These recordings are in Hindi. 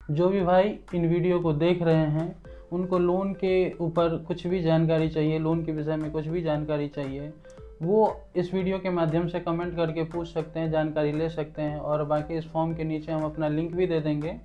जो भी भाई इन वीडियो को देख रहे हैं उनको लोन के ऊपर कुछ भी जानकारी चाहिए, लोन के विषय में कुछ भी जानकारी चाहिए, वो इस वीडियो के माध्यम से कमेंट करके पूछ सकते हैं, जानकारी ले सकते हैं। और बाकी इस फॉर्म के नीचे हम अपना लिंक भी दे देंगे,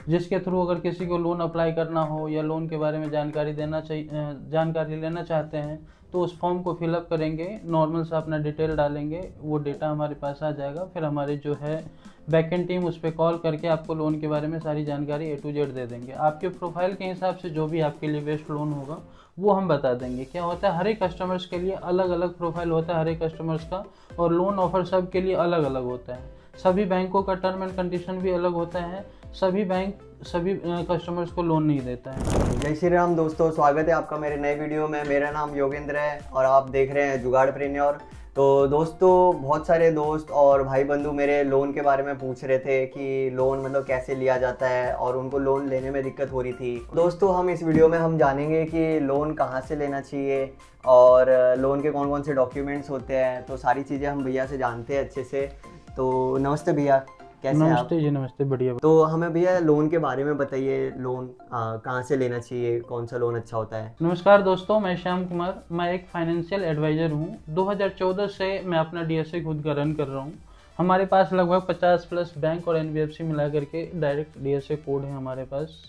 जिसके थ्रू अगर किसी को लोन अप्लाई करना हो या लोन के बारे में जानकारी जानकारी लेना चाहते हैं तो उस फॉर्म को फिलअप करेंगे, नॉर्मल सा अपना डिटेल डालेंगे, वो डेटा हमारे पास आ जाएगा। फिर हमारे जो है बैकएंड टीम उस पर कॉल करके आपको लोन के बारे में सारी जानकारी A to Z दे देंगे। आपके प्रोफाइल के हिसाब से जो भी आपके लिए बेस्ट लोन होगा वो हम बता देंगे। क्या होता है, हर एक कस्टमर्स के लिए अलग अलग प्रोफाइल होता है हर एक कस्टमर्स का, और लोन ऑफर सब के लिए अलग अलग होता है। सभी बैंकों का टर्म एंड कंडीशन भी अलग होता है, सभी बैंक सभी कस्टमर्स को लोन नहीं देता है। जय श्री राम दोस्तों, स्वागत है आपका मेरे नए वीडियो में। मेरा नाम योगेंद्र है और आप देख रहे हैं जुगाड़प्रेन्योर। तो दोस्तों, बहुत सारे दोस्त और भाई बंधु मेरे लोन के बारे में पूछ रहे थे कि लोन मतलब कैसे लिया जाता है, और उनको लोन लेने में दिक्कत हो रही थी। दोस्तों, हम इस वीडियो में हम जानेंगे कि लोन कहाँ से लेना चाहिए और लोन के कौन कौन से डॉक्यूमेंट्स होते हैं। तो सारी चीज़ें हम भैया से जानते हैं अच्छे से। तो नमस्ते भैया, कैसे हैं आप? नमस्ते जी, नमस्ते, बढ़िया। तो हमें भैया लोन के बारे में बताइए, लोन कहाँ से लेना चाहिए, कौन सा लोन अच्छा होता है? नमस्कार दोस्तों, मैं श्याम कुमार, मैं एक फाइनेंशियल एडवाइज़र हूँ। 2014 से मैं अपना DSA खुद का रन कर रहा हूँ। हमारे पास लगभग 50+ बैंक और NBFC मिला करके डायरेक्ट DSA कोड है हमारे पास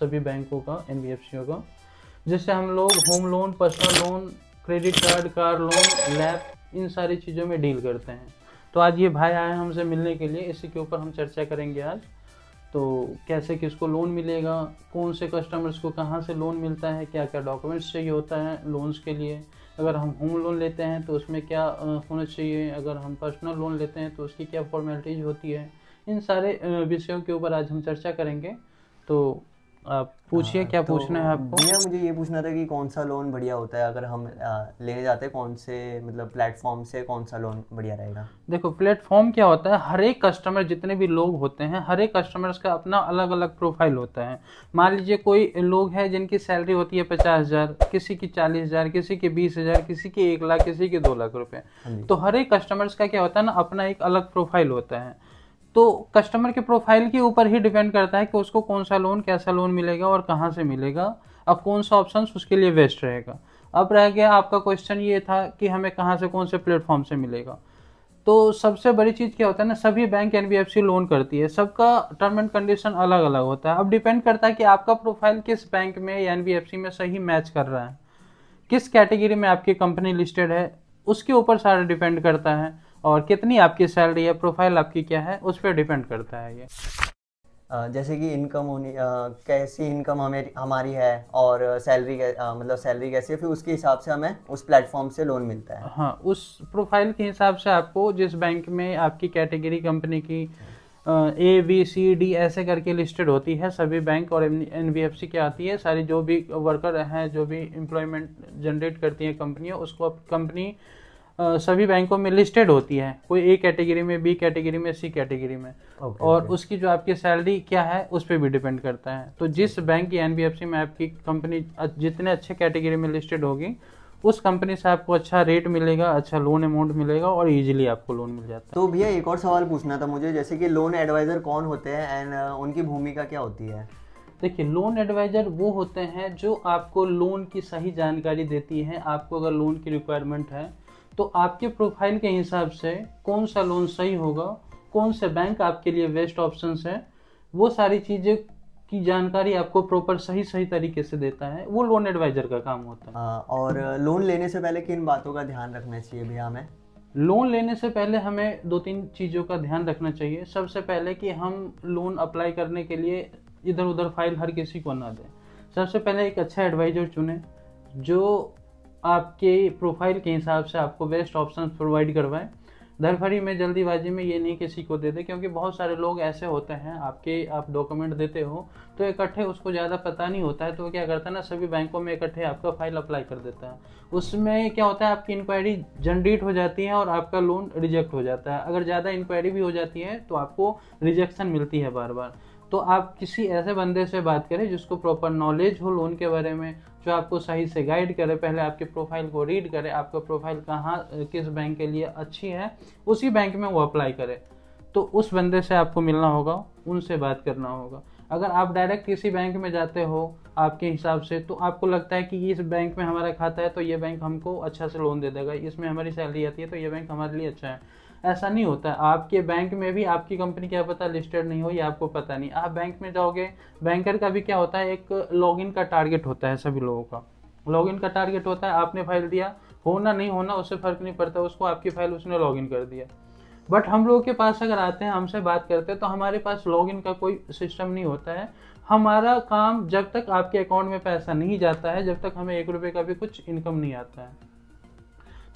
सभी बैंकों का, NBFCओं का, जिससे हम लोग home loan, personal loan, credit card, car loan, LAP, इन सारी चीज़ों में डील करते हैं। तो आज ये भाई आए हमसे मिलने के लिए, इसी के ऊपर हम चर्चा करेंगे आज। तो कैसे किसको लोन मिलेगा, कौन से कस्टमर्स को कहाँ से लोन मिलता है, क्या क्या डॉक्यूमेंट्स चाहिए होता है लोन्स के लिए, अगर हम होम लोन लेते हैं तो उसमें क्या होना चाहिए, अगर हम पर्सनल लोन लेते हैं तो उसकी क्या फॉर्मेलिटीज होती है, इन सारे विषयों के ऊपर आज हम चर्चा करेंगे। तो आप पूछिए, क्या तो पूछना है आपको? भैया मुझे ये पूछना था कि कौन सा लोन बढ़िया होता है, अगर हम लेने जाते हैं कौन से मतलब प्लेटफॉर्म से कौन सा लोन बढ़िया रहेगा? देखो, प्लेटफॉर्म क्या होता है, हर एक कस्टमर, जितने भी लोग होते हैं, हर एक कस्टमर्स का अपना अलग अलग प्रोफाइल होता है। मान लीजिए कोई लोग हैं जिनकी सैलरी होती है 50,000, किसी की 40,000, किसी की 20,000, किसी की 1 लाख, किसी के 2 लाख रुपए। तो हर एक कस्टमर्स का क्या होता है ना, अपना एक अलग प्रोफाइल होता है। तो कस्टमर के प्रोफाइल के ऊपर ही डिपेंड करता है कि उसको कौन सा लोन, कैसा लोन मिलेगा और कहाँ से मिलेगा, और कौन सा ऑप्शन उसके लिए बेस्ट रहेगा। अब रह गया आपका क्वेश्चन ये था कि हमें कहाँ से, कौन से प्लेटफॉर्म से मिलेगा। तो सबसे बड़ी चीज़ क्या होता है ना, सभी बैंक NBFC लोन करती है, सबका टर्म एंड कंडीशन अलग अलग होता है। अब डिपेंड करता है कि आपका प्रोफाइल किस बैंक में या NBFC में सही मैच कर रहा है, किस कैटेगरी में आपकी कंपनी लिस्टेड है, उसके ऊपर सारा डिपेंड करता है। और कितनी आपकी सैलरी है, प्रोफाइल आपकी क्या है, उस पर डिपेंड करता है ये। जैसे कि इनकम होनी, कैसी इनकम हमारी है, और सैलरी मतलब सैलरी कैसी है, फिर उसके हिसाब से हमें उस प्लेटफॉर्म से लोन मिलता है। हाँ, उस प्रोफाइल के हिसाब से आपको जिस बैंक में आपकी कैटेगरी कंपनी की ABCD ऐसे करके लिस्टेड होती है, सभी बैंक और NBFC की आती है, सारी जो भी वर्कर हैं, जो भी एम्प्लॉयमेंट जनरेट करती हैं कंपनियाँ, उसको अब कंपनी सभी बैंकों में लिस्टेड होती है, कोई A कैटेगरी में, B कैटेगरी में, C कैटेगरी में। और उसकी जो आपकी सैलरी क्या है उस पर भी डिपेंड करता है। तो जिस बैंक की NBFC में आपकी कंपनी जितने अच्छे कैटेगरी में लिस्टेड होगी, उस कंपनी से आपको अच्छा रेट मिलेगा, अच्छा लोन अमाउंट मिलेगा और इजीली आपको लोन मिल जाता है। तो भैया एक और सवाल पूछना था मुझे, जैसे कि लोन एडवाइज़र कौन होते हैं एंड उनकी भूमिका क्या होती है? देखिए, लोन एडवाइज़र वो होते हैं जो आपको लोन की सही जानकारी देती है। आपको अगर लोन की रिक्वायरमेंट है तो आपके प्रोफाइल के हिसाब से कौन सा लोन सही होगा, कौन से बैंक आपके लिए बेस्ट ऑप्शंस है, वो सारी चीज़ें की जानकारी आपको प्रॉपर सही तरीके से देता है, वो लोन एडवाइज़र का काम होता है। और लोन लेने से पहले किन बातों का ध्यान रखना चाहिए भैया हमें? लोन लेने से पहले हमें 2-3 चीज़ों का ध्यान रखना चाहिए। सबसे पहले कि हम लोन अप्लाई करने के लिए इधर उधर फाइल हर किसी को ना दें। सबसे पहले एक अच्छा एडवाइज़र चुनें जो आपके प्रोफाइल के हिसाब से आपको बेस्ट ऑप्शन प्रोवाइड करवाएं। धड़फड़ी में, जल्दीबाजी में ये नहीं किसी को दे दे, क्योंकि बहुत सारे लोग ऐसे होते हैं, आप डॉक्यूमेंट देते हो तो इकट्ठे उसको ज़्यादा पता नहीं होता है, तो वो क्या करता है ना, सभी बैंकों में इकट्ठे आपका फाइल अप्लाई कर देता है। उसमें क्या होता है, आपकी इंक्वायरी जनरेट हो जाती है और आपका लोन रिजेक्ट हो जाता है। अगर ज़्यादा इंक्वायरी भी हो जाती है तो आपको रिजेक्शन मिलती है बार बार। तो आप किसी ऐसे बंदे से बात करें जिसको प्रॉपर नॉलेज हो लोन के बारे में, जो आपको सही से गाइड करे, पहले आपके प्रोफाइल को रीड करे, आपका प्रोफाइल कहाँ किस बैंक के लिए अच्छी है, उसी बैंक में वो अप्लाई करे। तो उस बंदे से आपको मिलना होगा, उनसे बात करना होगा। अगर आप डायरेक्ट किसी बैंक में जाते हो आपके हिसाब से, तो आपको लगता है कि इस बैंक में हमारा खाता है तो ये बैंक हमको अच्छा से लोन दे देगा, इसमें हमारी सैलरी आती है तो ये बैंक हमारे लिए अच्छा है। ऐसा नहीं होता है। आपके बैंक में भी आपकी कंपनी क्या पता लिस्टेड नहीं हो, ये आपको पता नहीं। आप बैंक में जाओगे, बैंकर का भी क्या होता है, एक लॉगिन का टारगेट होता है। सभी लोगों का लॉगिन का टारगेट होता है। आपने फाइल दिया, होना नहीं होना उससे फर्क नहीं पड़ता, उसको आपकी फाइल उसने लॉगिन कर दिया। बट हम लोगों के पास अगर आते हैं, हमसे बात करते हैं, तो हमारे पास लॉगिन का कोई सिस्टम नहीं होता है। हमारा काम, जब तक आपके अकाउंट में पैसा नहीं जाता है, जब तक हमें 1 रुपये का भी कुछ इनकम नहीं आता है,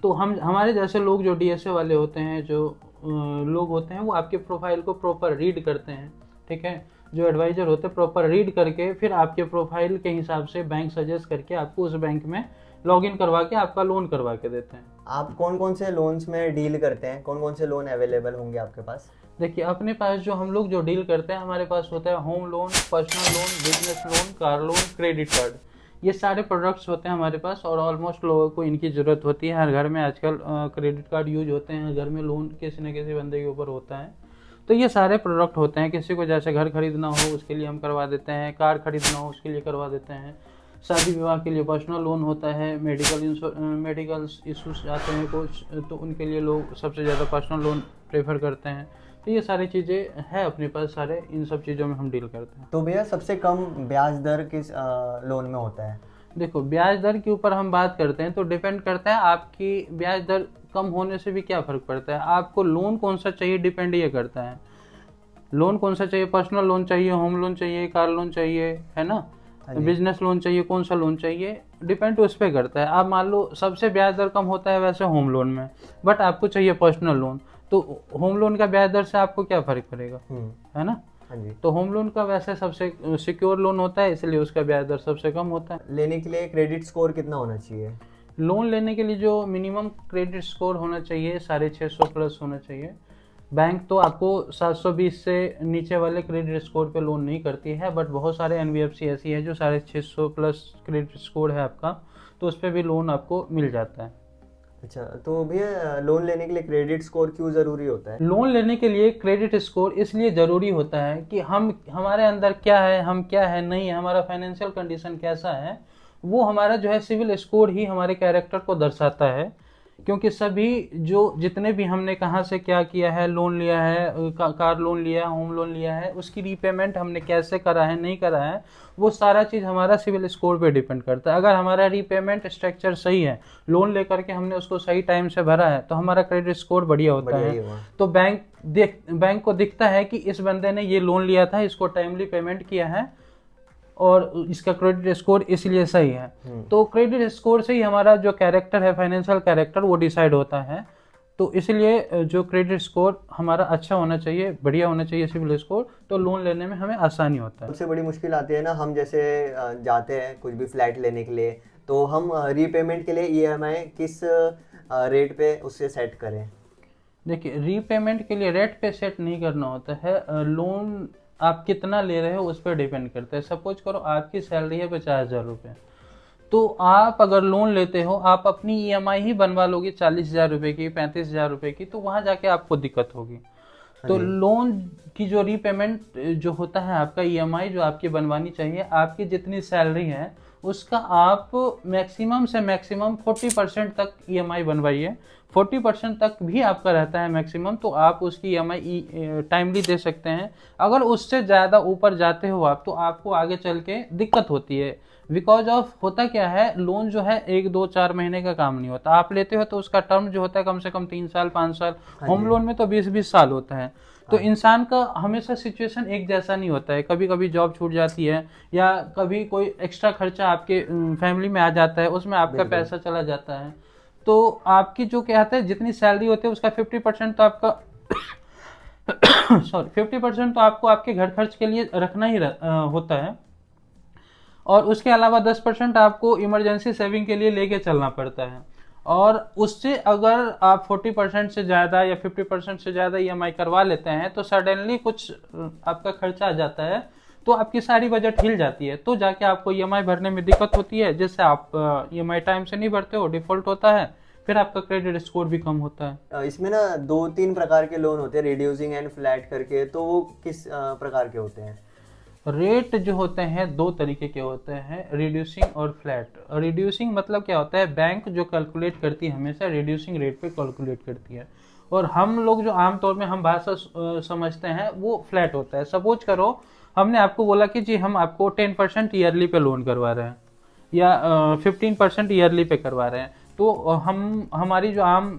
तो हमारे जैसे लोग जो डीएसए वाले होते हैं, जो लोग होते हैं, वो आपके प्रोफाइल को प्रॉपर रीड करते हैं। ठीक है, जो एडवाइजर होते हैं प्रॉपर रीड करके फिर आपके प्रोफाइल के हिसाब से बैंक सजेस्ट करके आपको उस बैंक में लॉगिन करवा के आपका लोन करवा के देते हैं। आप कौन कौन से लोन्स में डील करते हैं, कौन कौन से लोन अवेलेबल होंगे आपके पास? देखिए, अपने पास जो हम लोग जो डील करते हैं, हमारे पास होता है home loan, personal loan, business loan, car loan, credit card. ये सारे प्रोडक्ट्स होते हैं हमारे पास और ऑलमोस्ट लोगों को इनकी ज़रूरत होती है। हर घर में आजकल क्रेडिट कार्ड यूज होते हैं, घर में लोन किसी न किसी बंदे के ऊपर होता है। तो ये सारे प्रोडक्ट होते हैं। किसी को जैसे घर खरीदना हो उसके लिए हम करवा देते हैं, कार खरीदना हो उसके लिए करवा देते हैं, शादी विवाह के लिए पर्सनल लोन होता है, मेडिकल इशूज़ आते हैं कुछ, तो उनके लिए लोग सबसे ज़्यादा पर्सनल लोन प्रेफर करते हैं। तो ये सारी चीज़ें हैं अपने पास, सारे इन सब चीज़ों में हम डील करते हैं। तो भैया सबसे कम ब्याज दर किस लोन में होता है? देखो, ब्याज दर के ऊपर हम बात करते हैं तो डिपेंड करता है आपकी ब्याज दर कम होने से भी क्या फ़र्क पड़ता है। आपको लोन कौन सा चाहिए डिपेंड ये करता है। लोन कौन सा चाहिए, पर्सनल लोन चाहिए, होम लोन चाहिए, कार लोन चाहिए, है ना, बिजनेस लोन चाहिए, कौन सा लोन चाहिए, डिपेंड उस पर करता है। आप मान लो सबसे ब्याज दर कम होता है वैसे होम लोन में, बट आपको चाहिए पर्सनल लोन, तो होम लोन का ब्याज दर से आपको क्या फ़र्क पड़ेगा, है ना। तो होम लोन का वैसे सबसे सिक्योर लोन होता है, इसलिए उसका ब्याज दर सबसे कम होता है। लेने के लिए क्रेडिट स्कोर कितना होना चाहिए? लोन लेने के लिए जो मिनिमम क्रेडिट स्कोर होना चाहिए 650 प्लस होना चाहिए। बैंक तो आपको 720 से नीचे वाले क्रेडिट स्कोर पे लोन नहीं करती है, बट बहुत सारे एनबीएफसी ऐसी है जो 650 प्लस क्रेडिट स्कोर है आपका, तो उस पर भी लोन आपको मिल जाता है। अच्छा, तो भैया लोन लेने के लिए क्रेडिट स्कोर क्यों ज़रूरी होता है? लोन लेने के लिए क्रेडिट स्कोर इसलिए ज़रूरी होता है कि हमारे अंदर क्या है, हम क्या है नहीं है, हमारा फाइनेंशियल कंडीशन कैसा है, वो हमारा जो है सिविल स्कोर ही हमारे कैरेक्टर को दर्शाता है। क्योंकि सभी जितने भी हमने कहाँ से क्या किया है, लोन लिया है, कार लोन लिया है, होम लोन लिया है, उसकी रीपेमेंट हमने कैसे करा है, नहीं करा है, वो सारा चीज़ हमारा सिविल स्कोर पे डिपेंड करता है। अगर हमारा रीपेमेंट स्ट्रक्चर सही है, लोन लेकर के हमने उसको सही टाइम से भरा है, तो हमारा क्रेडिट स्कोर बढ़िया होता है। तो बैंक को दिखता है कि इस बंदे ने ये लोन लिया था, इसको टाइमली पेमेंट किया है और इसका क्रेडिट स्कोर इसलिए सही है। तो क्रेडिट स्कोर से ही हमारा जो कैरेक्टर है, फाइनेंशियल कैरेक्टर, वो डिसाइड होता है। तो इसलिए जो क्रेडिट स्कोर हमारा अच्छा होना चाहिए, बढ़िया होना चाहिए सिविल स्कोर, तो लोन लेने में हमें आसानी होता है। सबसे बड़ी मुश्किल आती है ना, हम जैसे जाते हैं कुछ भी फ्लैट लेने के लिए, तो हम रीपेमेंट के लिए ईएमआई किस रेट पे उससे सेट करें? देखिए, रीपेमेंट के लिए रेट पे सेट नहीं करना होता है। लोन आप कितना ले रहे हो उस पर डिपेंड करता है। सपोज करो आपकी सैलरी है 50,000 रुपये, तो आप अगर लोन लेते हो, आप अपनी ईएमआई ही बनवा लोगे 40,000 रुपये की, 35,000 रुपये की, तो वहाँ जाके आपको दिक्कत होगी। तो लोन की जो रीपेमेंट जो होता है, आपका ईएमआई जो आपकी बनवानी चाहिए, आपकी जितनी सैलरी है उसका आप मैक्सिमम से मैक्सिमम 40% तक ईएमआई बनवाइए। 40% तक भी आपका रहता है मैक्सिमम, तो आप उसकी ईएमआई टाइमली दे सकते हैं। अगर उससे ज़्यादा ऊपर जाते हो आप, तो आपको आगे चल के दिक्कत होती है। बिकॉज ऑफ होता क्या है, लोन जो है 1, 2, 4 महीने का काम नहीं होता। आप लेते हो तो उसका टर्म जो होता है कम से कम 3 साल 5 साल, होम लोन में तो 20-20 साल होता है। तो इंसान का हमेशा सिचुएशन एक जैसा नहीं होता है। कभी कभी जॉब छूट जाती है, या कभी कोई एक्स्ट्रा खर्चा आपके फैमिली में आ जाता है, उसमें आपका पैसा चला जाता है। तो आपकी जो क्या है, जितनी सैलरी होती है उसका 50% तो आपका 50% तो आपको आपके घर खर्च के लिए रखना ही होता है, और उसके अलावा 10% आपको इमरजेंसी सेविंग के लिए लेके चलना पड़ता है। और उससे अगर आप 40% से ज़्यादा या 50% से ज़्यादा ईएमआई करवा लेते हैं, तो सडनली कुछ आपका खर्चा आ जाता है, तो आपकी सारी बजट हिल जाती है, तो जाके आपको ईएमआई भरने में दिक्कत होती है, जिससे आप ईएमआई टाइम से नहीं भरते हो, डिफॉल्ट होता है, फिर आपका क्रेडिट स्कोर भी कम होता है। इसमें ना 2-3 प्रकार के लोन होते हैं, रिड्यूसिंग एंड फ्लैट करके, तो वो किस प्रकार के होते हैं? रेट जो होते हैं दो तरीके के होते हैं, रिड्यूसिंग और फ्लैट। रिड्यूसिंग मतलब क्या होता है, बैंक जो कैलकुलेट करती है हमेशा रिड्यूसिंग रेट पे कैलकुलेट करती है, और हम लोग जो आमतौर में हम भाषा समझते हैं वो फ्लैट होता है। सपोज करो हमने आपको बोला कि जी हम आपको 10% ईयरली पे लोन करवा रहे हैं या 15% ईयरली पे करवा रहे हैं, तो हम हमारी जो आम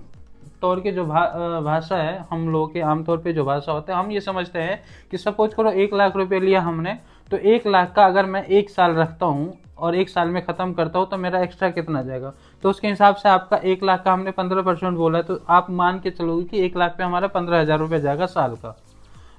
तौर के जो भाषा है, हम लोगों के आमतौर पे जो भाषा होता है, हम ये समझते हैं कि सपोज करो 1 लाख रुपए लिया हमने, तो 1 लाख का अगर मैं 1 साल रखता हूँ और 1 साल में ख़त्म करता हूँ तो मेरा एक्स्ट्रा कितना जाएगा, तो उसके हिसाब से आपका 1 लाख का हमने 15% बोला है, तो आप मान के चलोगे कि 1 लाख पे हमारा 15,000 रुपये जाएगा साल का।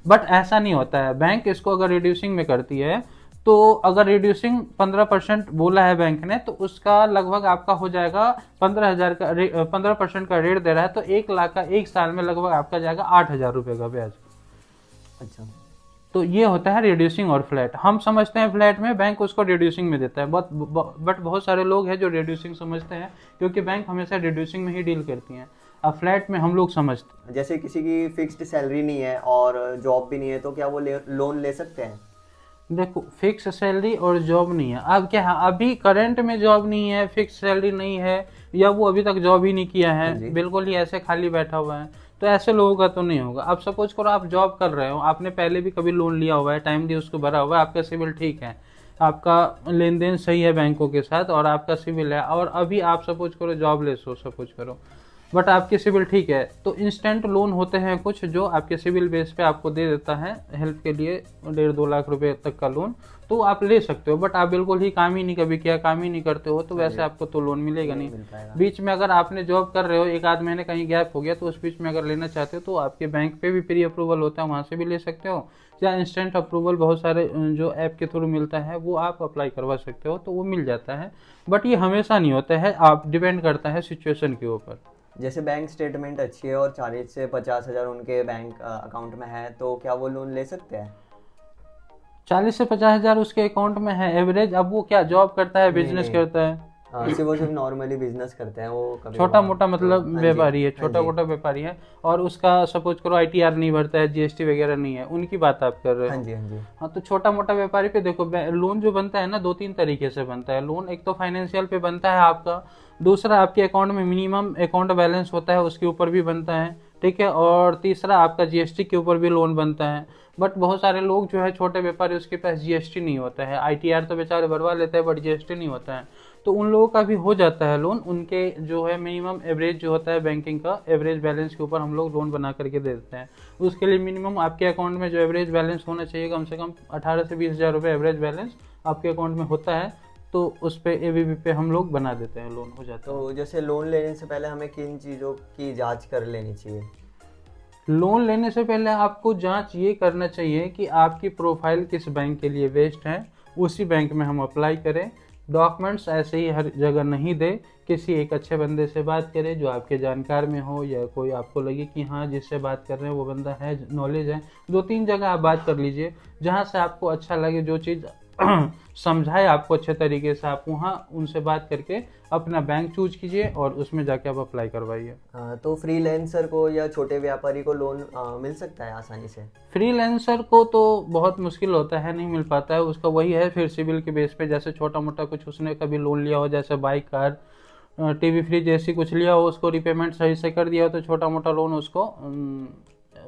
बट ऐसा नहीं होता है, बैंक इसको अगर रिड्यूसिंग में करती है तो अगर रिड्यूसिंग 15% बोला है बैंक ने, तो उसका लगभग आपका हो जाएगा 15,000 का 15% का रेट दे रहा है, तो 1 लाख का 1 साल में लगभग आपका जाएगा 8,000 रुपये का ब्याज। अच्छा, तो ये होता है रिड्यूसिंग और फ्लैट। हम समझते हैं फ्लैट में, बैंक उसको रिड्यूसिंग में देता है, बट बहुत सारे लोग हैं जो रिड्यूसिंग समझते हैं, क्योंकि बैंक हमेशा रिड्यूसिंग में ही डील करती हैं। अब फ्लैट में हम लोग समझते हैं, जैसे किसी की फिक्स्ड सैलरी नहीं है और जॉब भी नहीं है, तो क्या वो लोन ले सकते हैं? देखो फिक्स सैलरी और जॉब नहीं है, अब क्या है, अभी करंट में जॉब नहीं है, फिक्स सैलरी नहीं है, या वो अभी तक जॉब ही नहीं किया है, बिल्कुल ही ऐसे खाली बैठा हुआ है, तो ऐसे लोगों का तो नहीं होगा। अब सपोज करो आप जॉब कर रहे हो, आपने पहले भी कभी लोन लिया हुआ है, टाइम दिया उसको भरा हुआ है, आपका सिविल ठीक है, आपका लेन देन सही है बैंकों के साथ और आपका सिविल है, और अभी आप सपोज करो जॉबलेस हो, सपोज करो, बट आपकी सिविल ठीक है, तो इंस्टेंट लोन होते हैं कुछ जो आपके सिविल बेस पे आपको दे देता है हेल्प के लिए, 1.5-2 लाख रुपए तक का लोन, तो आप ले सकते हो। बट आप बिल्कुल ही काम ही नहीं कभी किया, काम ही नहीं करते हो, तो वैसे आपको तो लोन मिलेगा नहीं। बीच में अगर आपने जॉब कर रहे हो, 1-8 महीने कहीं गैप हो गया, तो उस बीच में अगर लेना चाहते हो तो आपके बैंक पे भी प्री अप्रूवल होता है, वहाँ से भी ले सकते हो, या इंस्टेंट अप्रूवल बहुत सारे जो ऐप के थ्रू मिलता है वो आप अप्लाई करवा सकते हो, तो वो मिल जाता है। बट ये हमेशा नहीं होता है, आप डिपेंड करता है सिचुएशन के ऊपर। जैसे बैंक स्टेटमेंट अच्छी है और 40 से 50 हज़ार उनके बैंक अकाउंट में है, तो क्या वो लोन ले सकते हैं? 40 से 50 हज़ार उसके अकाउंट में है एवरेज। अब वो क्या जॉब करता है, बिजनेस करता है? वो सिर्फ नॉर्मली बिजनेस करते हैं, वो कभी छोटा मोटा मतलब हाँ व्यापारी है, हाँ छोटा मोटा व्यापारी है, और उसका सपोज करो ITR नहीं भरता है, GST वगैरह नहीं है, उनकी बात आप कर रहे हो? हाँ जी, हाँ जी। हाँ, तो छोटा मोटा व्यापारी पे देखो लोन जो बनता है ना, 2-3 तरीके से बनता है लोन। एक तो फाइनेंशियल पे बनता है आपका, दूसरा आपके अकाउंट में मिनिमम अकाउंट बैलेंस होता है उसके ऊपर भी बनता है, ठीक है, और तीसरा आपका GST के ऊपर भी लोन बनता है। बट बहुत सारे लोग जो है छोटे व्यापारी, उसके पास GST नहीं होता है, ITR तो बेचारे भरवा लेते हैं बट GST नहीं होता है, तो उन लोगों का भी हो जाता है लोन। उनके जो है मिनिमम एवरेज जो होता है बैंकिंग का, एवरेज बैलेंस के ऊपर हम लोग लोन बना करके दे देते हैं। उसके लिए मिनिमम आपके अकाउंट में जो एवरेज बैलेंस होना चाहिए, कम से कम 18 से 20 हज़ार रुपये एवरेज बैलेंस आपके अकाउंट में होता है, तो उस पर ABB पे हम लोग बना देते हैं, लोन हो जाता है। तो जैसे लोन लेने से पहले हमें किन चीज़ों की जांच कर लेनी चाहिए? लोन लेने से पहले आपको जांच ये करना चाहिए कि आपकी प्रोफाइल किस बैंक के लिए बेस्ड है, उसी बैंक में हम अप्लाई करें। डॉक्यूमेंट्स ऐसे ही हर जगह नहीं दे, किसी एक अच्छे बंदे से बात करें जो आपके जानकार में हो, या कोई आपको लगे कि हाँ जिससे बात कर रहे हैं वो बंदा है, नॉलेज है। 2-3 जगह आप बात कर लीजिए, जहाँ से आपको अच्छा लगे, जो चीज़ समझाए आपको अच्छे तरीके से, आप वहाँ उनसे बात करके अपना बैंक चूज कीजिए और उसमें जाके आप अप्लाई करवाइए। तो फ्रीलांसर को या छोटे व्यापारी को लोन मिल सकता है आसानी से? फ्रीलांसर को तो बहुत मुश्किल होता है, नहीं मिल पाता है, उसका वही है फिर सिविल के बेस पे, जैसे छोटा मोटा कुछ उसने कभी लोन लिया हो, जैसे बाइक, कार, TV, फ्रिज जैसी कुछ लिया हो, उसको रिपेमेंट सही से कर दिया हो, तो छोटा मोटा लोन उसको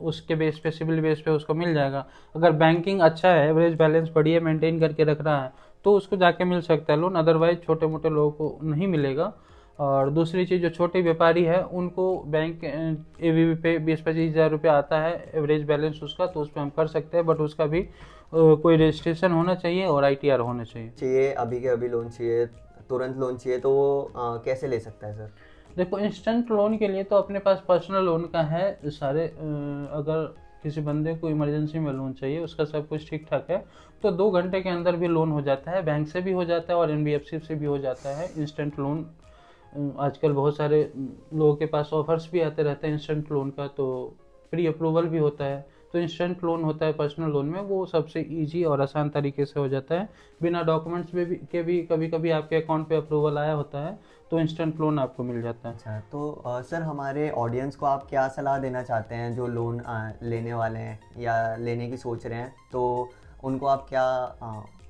उसके बेस पे, सिविल बेस पे उसको मिल जाएगा। अगर बैंकिंग अच्छा है, एवरेज बैलेंस बढ़िया मेंटेन करके रख रहा है, तो उसको जाके मिल सकता है लोन, अदरवाइज छोटे मोटे लोगों को नहीं मिलेगा। और दूसरी चीज़, जो छोटे व्यापारी है उनको बैंक ABB पे 20-25 हज़ार रुपये आता है एवरेज बैलेंस उसका, तो उस पर हम कर सकते हैं, बट उसका भी कोई रजिस्ट्रेशन होना चाहिए और ITR होना चाहिए। अभी के अभी लोन चाहिए, तुरंत लोन चाहिए, तो वो कैसे ले सकता है सर? देखो इंस्टेंट लोन के लिए तो अपने पास पर्सनल लोन का है सारे, अगर किसी बंदे को इमरजेंसी में लोन चाहिए, उसका सब कुछ ठीक ठाक है, तो 2 घंटे के अंदर भी लोन हो जाता है, बैंक से भी हो जाता है और NBFC से भी हो जाता है इंस्टेंट लोन। आजकल बहुत सारे लोगों के पास ऑफर्स भी आते रहते हैं इंस्टेंट लोन का, तो प्री अप्रूवल भी होता है, तो इंस्टेंट लोन होता है पर्सनल लोन में, वो सबसे इजी और आसान तरीके से हो जाता है, बिना डॉक्यूमेंट्स के भी कभी कभी आपके अकाउंट पे अप्रूवल आया होता है, तो इंस्टेंट लोन आपको मिल जाता है। अच्छा, तो सर हमारे ऑडियंस को आप क्या सलाह देना चाहते हैं जो लोन लेने वाले हैं या लेने की सोच रहे हैं, तो उनको आप क्या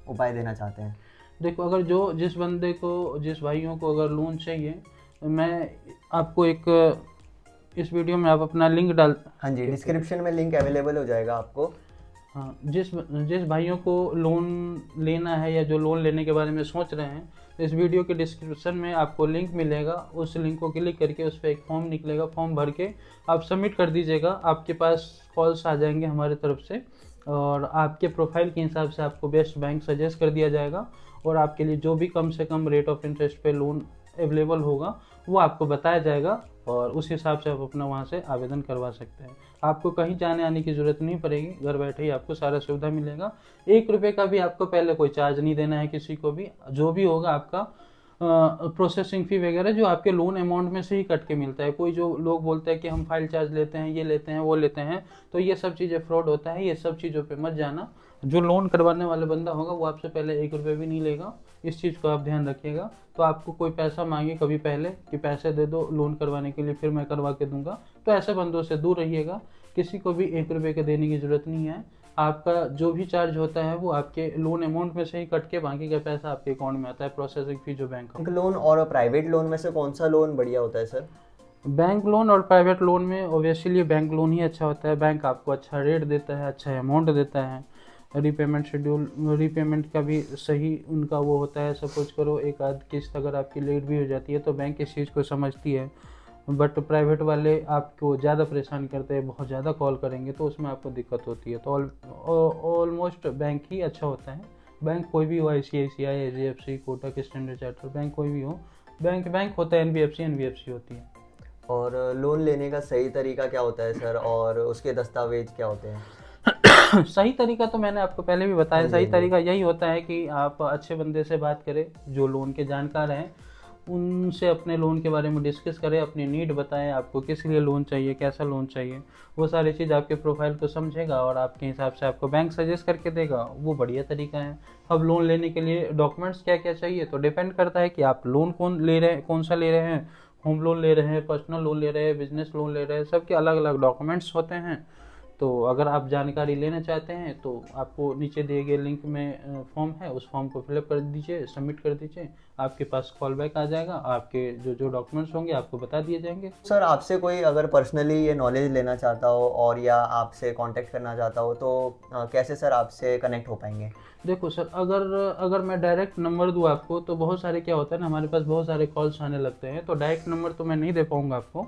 उपाय देना चाहते हैं? देखो, अगर जिस बंदे को, जिस भाइयों को अगर लोन चाहिए, मैं आपको इस वीडियो में आप अपना लिंक डाल। हाँ जी, डिस्क्रिप्शन में लिंक अवेलेबल हो जाएगा आपको। हाँ, जिस भाइयों को लोन लेना है या जो लोन लेने के बारे में सोच रहे हैं, तो इस वीडियो के डिस्क्रिप्शन में आपको लिंक मिलेगा। उस लिंक को क्लिक करके उस पर एक फॉर्म निकलेगा, फॉर्म भर के आप सबमिट कर दीजिएगा। आपके पास कॉल्स आ जाएंगे हमारे तरफ से, और आपके प्रोफाइल के हिसाब से आपको बेस्ट बैंक सजेस्ट कर दिया जाएगा, और आपके लिए जो भी कम से कम रेट ऑफ इंटरेस्ट पे लोन अवेलेबल होगा वो आपको बताया जाएगा, और उस हिसाब से आप अपना वहाँ से आवेदन करवा सकते हैं। आपको कहीं जाने आने की ज़रूरत नहीं पड़ेगी, घर बैठे ही आपको सारा सुविधा मिलेगा। 1 रुपये का भी आपको पहले कोई चार्ज नहीं देना है किसी को भी। जो भी होगा आपका प्रोसेसिंग फ़ी वगैरह जो आपके लोन अमाउंट में से ही कट के मिलता है। कोई जो लोग बोलते हैं कि हम फाइल चार्ज लेते हैं, ये लेते हैं, वो लेते हैं, तो ये सब चीज़ें फ्रॉड होता है। ये सब चीज़ों पे मत जाना। जो लोन करवाने वाला बंदा होगा वो आपसे पहले 1 रुपये भी नहीं लेगा। इस चीज़ को आप ध्यान रखिएगा। तो आपको कोई पैसा मांगे कभी पहले कि पैसे दे दो लोन करवाने के लिए, फिर मैं करवा के दूंगा, तो ऐसे बंदों से दूर रहिएगा। किसी को भी 1 रुपये के देने की ज़रूरत नहीं है। आपका जो भी चार्ज होता है वो आपके लोन अमाउंट में से ही कट के बाकी का पैसा आपके अकाउंट में आता है, प्रोसेसिंग फी जो बैंक लोन और प्राइवेट लोन में से कौन सा लोन बढ़िया होता है सर? बैंक लोन और प्राइवेट लोन में ओबियसली बैंक लोन ही अच्छा होता है। बैंक आपको अच्छा रेट देता है, अच्छा अमाउंट देता है, रीपेमेंट शेड्यूल, रीपेमेंट का भी सही उनका वो होता है। सपोज करो एक आध किस्त अगर आपकी लेट भी हो जाती है तो बैंक इस चीज़ को समझती है। बट प्राइवेट वाले आपको ज़्यादा परेशान करते हैं, बहुत ज़्यादा कॉल करेंगे, तो उसमें आपको दिक्कत होती है। तो ऑलमोस्ट बैंक ही अच्छा होता है। बैंक कोई भी हो, ICICI, HDFC, Kotak, standard chartered bank कोई भी हो, बैंक होता है। NBFC होती है। और लोन लेने का सही तरीका क्या होता है सर, और उसके दस्तावेज क्या होते हैं? सही तरीका तो मैंने आपको पहले भी बताया। सही तरीका यही होता है कि आप अच्छे बंदे से बात करें जो लोन के जानकार हैं, उनसे अपने लोन के बारे में डिस्कस करें, अपनी नीड बताएं, आपको किस लिए लोन चाहिए, कैसा लोन चाहिए, वो सारी चीज़ आपके प्रोफाइल को समझेगा और आपके हिसाब से आपको बैंक सजेस्ट करके देगा। वो बढ़िया तरीका है। अब लोन लेने के लिए डॉक्यूमेंट्स क्या क्या चाहिए तो डिपेंड करता है कि आप लोन कौन सा ले रहे हैं। होम लोन ले रहे हैं, पर्सनल लोन ले रहे हैं, बिजनेस लोन ले रहे हैं, सबके अलग अलग डॉक्यूमेंट्स होते हैं। तो अगर आप जानकारी लेना चाहते हैं तो आपको नीचे दिए गए लिंक में फॉर्म है, उस फॉर्म को फिलअप कर दीजिए, सबमिट कर दीजिए। आपके पास कॉल बैक आ जाएगा, आपके जो डॉक्यूमेंट्स होंगे आपको बता दिए जाएंगे। सर आपसे कोई अगर पर्सनली ये नॉलेज लेना चाहता हो और या आपसे कांटेक्ट करना चाहता हो तो कैसे सर आपसे कनेक्ट हो पाएंगे? देखो सर, अगर मैं डायरेक्ट नंबर दूँ आपको तो बहुत सारे क्या होता है ना, हमारे पास बहुत सारे कॉल्स आने लगते हैं, तो डायरेक्ट नंबर तो मैं नहीं दे पाऊँगा आपको।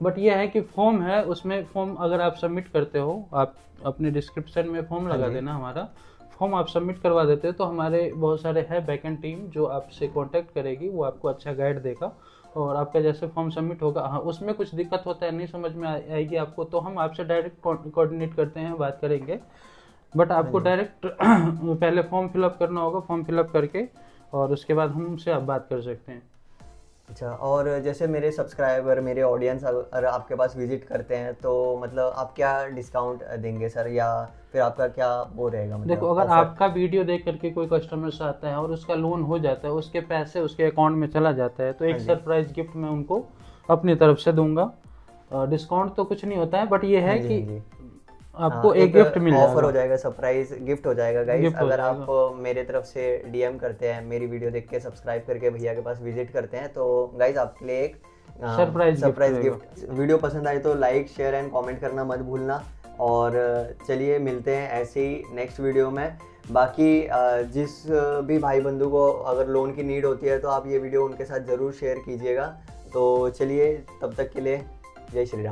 बट यह है कि फॉर्म है, उसमें फॉर्म अगर आप सबमिट करते हो, आप अपने डिस्क्रिप्शन में फॉर्म लगा देना, हमारा फॉर्म आप सबमिट करवा देते हो तो हमारे बहुत सारे है बैकएंड टीम जो आपसे कांटेक्ट करेगी, वो आपको अच्छा गाइड देगा। और आपका जैसे फॉर्म सबमिट होगा, हाँ उसमें कुछ दिक्कत होता है, नहीं समझ में आएगी आपको, तो हम आपसे डायरेक्ट कोऑर्डिनेट करते हैं, बात करेंगे। बट आपको डायरेक्ट पहले फॉर्म फिलअप करना होगा, फॉर्म फिलअप करके और उसके बाद हमसे आप बात कर सकते हैं। अच्छा, और जैसे मेरे सब्सक्राइबर, मेरे ऑडियंस अगर आपके पास विजिट करते हैं तो मतलब आप क्या डिस्काउंट देंगे सर, या फिर आपका क्या वो रहेगा? मतलब देखो, अगर आपका वीडियो देख करके कोई कस्टमर आता है और उसका लोन हो जाता है, उसके पैसे उसके अकाउंट में चला जाता है, तो एक सरप्राइज गिफ्ट मैं उनको अपनी तरफ से दूंगा। डिस्काउंट तो कुछ नहीं होता है, बट ये है कि आपको एक गिफ्ट मिल जाएगा, ऑफर हो जाएगा, सरप्राइज गिफ्ट हो जाएगा गाइस। अगर आप मेरे तरफ से डीएम करते हैं, मेरी वीडियो देख के सब्सक्राइब करके भैया के पास विजिट करते हैं, तो गाइस आपके लिए एक सरप्राइज गिफ्ट। वीडियो पसंद आए तो लाइक, शेयर एंड कमेंट करना मत भूलना। और चलिए मिलते हैं ऐसे ही नेक्स्ट वीडियो में। बाकी जिस भी भाई बंधु को अगर लोन की नीड होती है तो आप ये वीडियो उनके साथ ज़रूर शेयर कीजिएगा। तो चलिए, तब तक के लिए जय श्री राम।